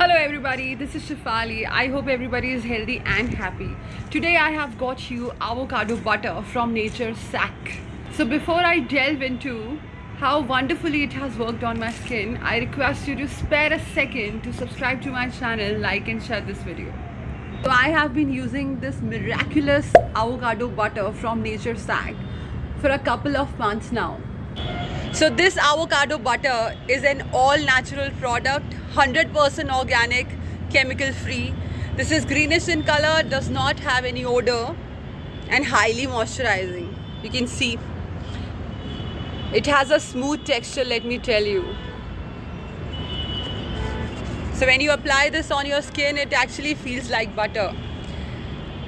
Hello everybody, this is Shefali. I hope everybody is healthy and happy. Today I have got you avocado butter from Nature's Sack. So before I delve into how wonderfully it has worked on my skin, I request you to spare a second to subscribe to my channel, like and share this video. So I have been using this miraculous avocado butter from Nature's Sack for a couple of months now. So this avocado butter is an all natural product, 100% organic, chemical free. This is greenish in color, does not have any odor and highly moisturizing. You can see it has a smooth texture, let me tell you. So when you apply this on your skin, it actually feels like butter.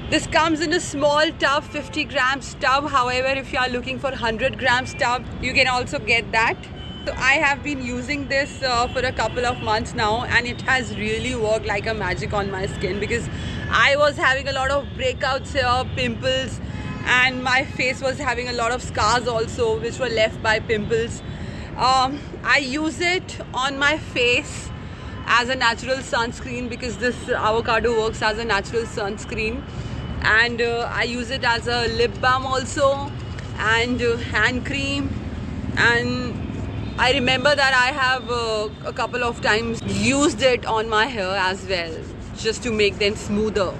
This comes in a small tub, 50 grams tub. However, if you are looking for 100 grams tub, you can also get that. So I have been using this for a couple of months now, and it has really worked like a magic on my skin because I was having a lot of breakouts here, pimples, and my face was having a lot of scars also, which were left by pimples. I use it on my face as a natural sunscreen because this avocado works as a natural sunscreen. And I use it as a lip balm also, and hand cream. And I remember that I have a couple of times used it on my hair as well, just to make them smoother.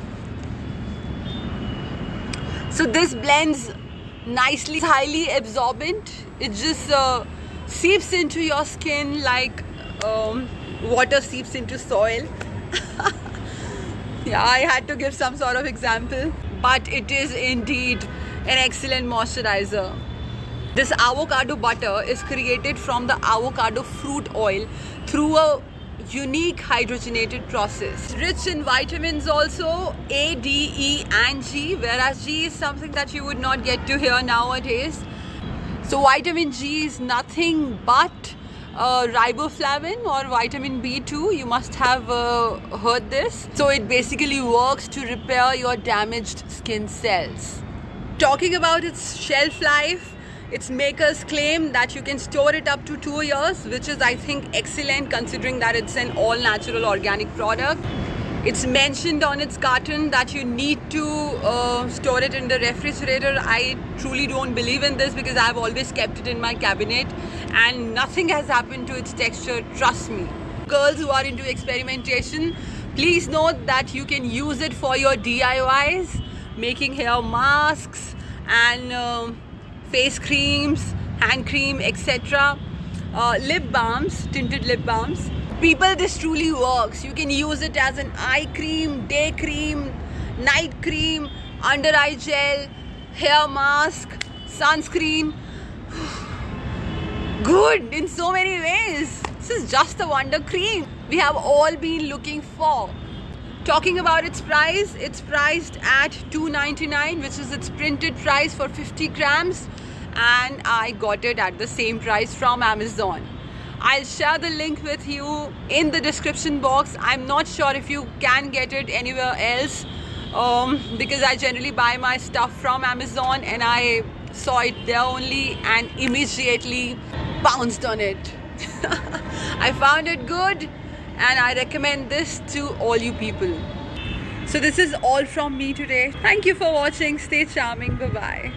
So this blends nicely, it's highly absorbent. It just seeps into your skin like water seeps into soil. Yeah, I had to give some sort of example, but it is indeed an excellent moisturizer. This avocado butter is created from the avocado fruit oil through a unique hydrogenated process. Rich in vitamins also, A, D, E and G, whereas G is something that you would not get to hear nowadays. So vitamin G is nothing but riboflavin or vitamin B2. You must have heard this. So it basically works to repair your damaged skin cells. Talking about its shelf life, its makers claim that you can store it up to 2 years, which is I think excellent considering that it's an all natural organic product. It's mentioned on its carton that you need to store it in the refrigerator. I truly don't believe in this because I've always kept it in my cabinet and nothing has happened to its texture, trust me. Girls who are into experimentation, please note that you can use it for your DIYs, making hair masks and face creams, hand cream, etc. Lip balms, tinted lip balms. People, this truly works. You can use it as an eye cream, day cream, night cream, under eye gel, hair mask, sunscreen. Good in so many ways. This is just a wonder cream we have all been looking for. Talking about its price, it's priced at $2.99, which is its printed price for 50 grams, and I got it at the same price from Amazon. I'll share the link with you in the description box. I'm not sure if you can get it anywhere else because I generally buy my stuff from Amazon, and I saw it there only and immediately pounced on it. I found it good and I recommend this to all you people. So this is all from me today. Thank you for watching. Stay charming. Bye-bye.